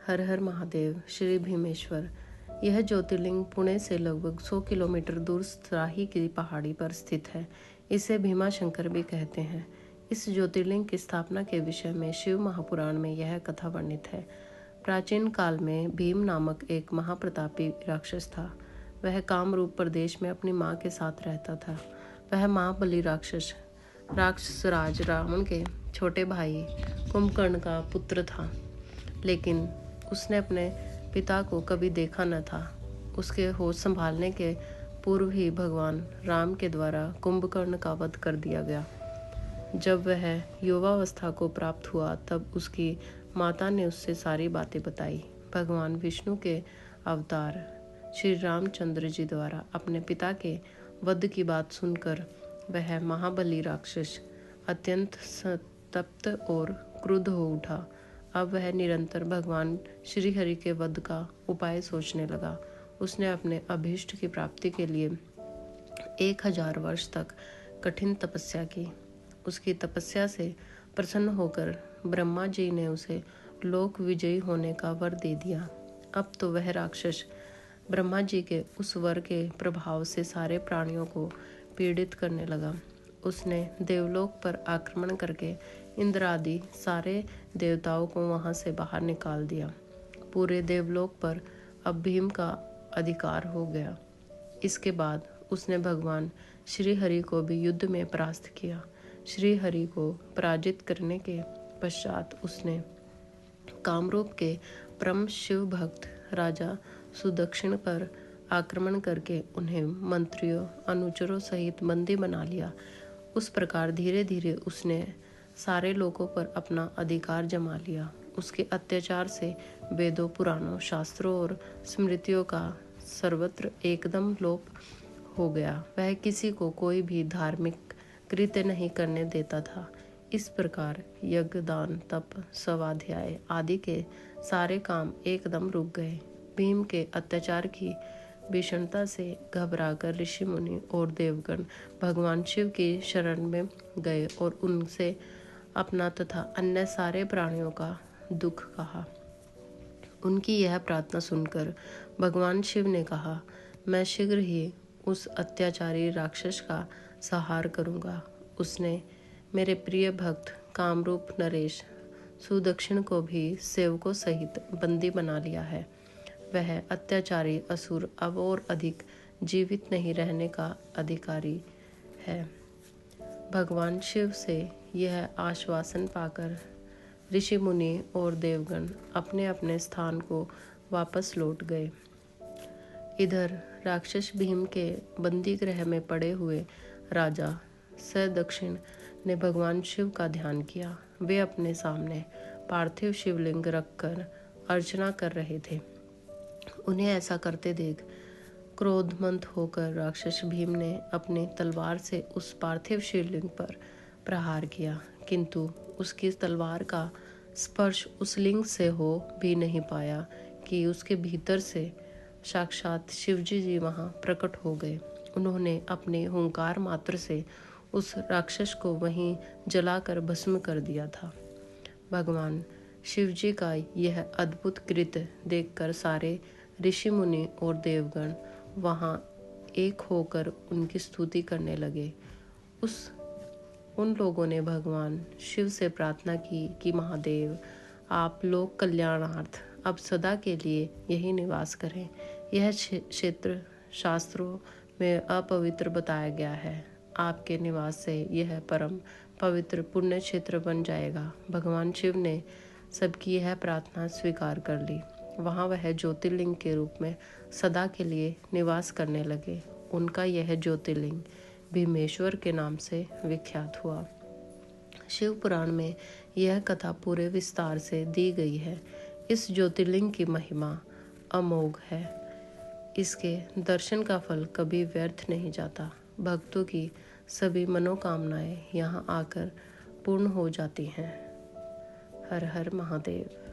हर हर महादेव। श्री भीमेश्वर। यह ज्योतिर्लिंग पुणे से लगभग 100 किलोमीटर दूर सराही की पहाड़ी पर स्थित है। इसे भीमाशंकर भी कहते हैं। इस ज्योतिर्लिंग की स्थापना के विषय में शिव महापुराण में यह कथा वर्णित है। प्राचीन काल में भीम नामक एक महाप्रतापी राक्षस था। वह कामरूप प्रदेश में अपनी माँ के साथ रहता था। वह महाबली राक्षस राज रावण के छोटे भाई कुंभकर्ण का पुत्र था, लेकिन उसने अपने पिता को कभी देखा न था। उसके होश संभालने के पूर्व ही भगवान राम के द्वारा कुंभकर्ण का वध कर दिया गया। जब वह युवावस्था को प्राप्त हुआ तब उसकी माता ने उससे सारी बातें बताई। भगवान विष्णु के अवतार श्री रामचंद्र जी द्वारा अपने पिता के वध की बात सुनकर वह महाबली राक्षस अत्यंत संतप्त और क्रुद्ध हो उठा। अब वह निरंतर भगवान श्री हरि के वध का उपाय सोचने लगा। उसने अपने अभीष्ट की प्राप्ति के लिए 1000 वर्ष तक कठिन तपस्या की। उसकी तपस्या से प्रसन्न होकर ब्रह्मा जी ने उसे लोक विजयी होने का वर दे दिया। अब तो वह राक्षस ब्रह्मा जी के उस वर के प्रभाव से सारे प्राणियों को पीड़ित करने लगा। उसने देवलोक पर आक्रमण करके इंद्र आदि सारे देवताओं को वहां से बाहर निकाल दिया। पूरे देवलोक पर अब भीम का अधिकार हो गया। इसके बाद उसने भगवान श्री हरि को भी युद्ध में परास्त किया। श्री हरि को पराजित करने के पश्चात उसने कामरूप के परम शिव भक्त राजा सुदक्षिण पर आक्रमण करके उन्हें मंत्रियों अनुचरों सहित बंदी बना लिया। उस प्रकार धीरे धीरे उसने सारे लोगों पर अपना अधिकार जमा लिया। उसके अत्याचार से वेदों, पुराणों, शास्त्रों और स्मृतियों का सर्वत्र एकदम लोप हो गया। वह किसी को कोई भी धार्मिक कृत्य नहीं करने देता था। इस प्रकार यज्ञ, दान, तप, स्वाध्याय आदि के सारे काम एकदम रुक गए। भीम के अत्याचार की भीषणता से घबराकर ऋषि मुनि और देवगण भगवान शिव की शरण में गए और उनसे अपना तथा अन्य सारे प्राणियों का दुख कहा। उनकी यह प्रार्थना सुनकर भगवान शिव ने कहा, मैं शीघ्र ही उस अत्याचारी राक्षस का संहार करूंगा। उसने मेरे प्रिय भक्त कामरूप नरेश सुदक्षिण को भी सेवकों सहित बंदी बना लिया है। वह अत्याचारी असुर अब और अधिक जीवित नहीं रहने का अधिकारी है। भगवान शिव से यह आश्वासन पाकर ऋषि मुनि और देवगण अपने अपने स्थान को वापस लौट गए। इधर राक्षस भीम के बंदी गृह में पड़े हुए राजा सदक्षिण ने भगवान शिव का ध्यान किया। वे अपने सामने पार्थिव शिवलिंग रखकर अर्चना कर रहे थे। उन्हें ऐसा करते देख क्रोधमंद होकर राक्षस भीम ने अपनी तलवार से उस पार्थिव शिवलिंग पर प्रहार किया, किंतु उसकी तलवार का स्पर्श उस लिंग से हो भी नहीं पाया कि उसके भीतर से साक्षात शिवजी जी वहां प्रकट हो गए। उन्होंने अपने हुंकार मात्र से उस राक्षस को वहीं जलाकर भस्म कर दिया था। भगवान शिवजी का यह अद्भुत कृत्य देखकर सारे ऋषि मुनि और देवगण वहां एक होकर उनकी स्तुति करने लगे। उन लोगों ने भगवान शिव से प्रार्थना की कि महादेव, आप लोक कल्याणार्थ अब सदा के लिए यही निवास करें। यह क्षेत्र शास्त्रों में अपवित्र बताया गया है। आपके निवास से यह परम पवित्र पुण्य क्षेत्र बन जाएगा। भगवान शिव ने सबकी यह प्रार्थना स्वीकार कर ली। वहाँ वह ज्योतिर्लिंग के रूप में सदा के लिए निवास करने लगे। उनका यह ज्योतिर्लिंग भीमेश्वर के नाम से विख्यात हुआ। शिव पुराण में यह कथा पूरे विस्तार से दी गई है। इस ज्योतिर्लिंग की महिमा अमोघ है। इसके दर्शन का फल कभी व्यर्थ नहीं जाता। भक्तों की सभी मनोकामनाएं यहाँ आकर पूर्ण हो जाती हैं। हर हर महादेव।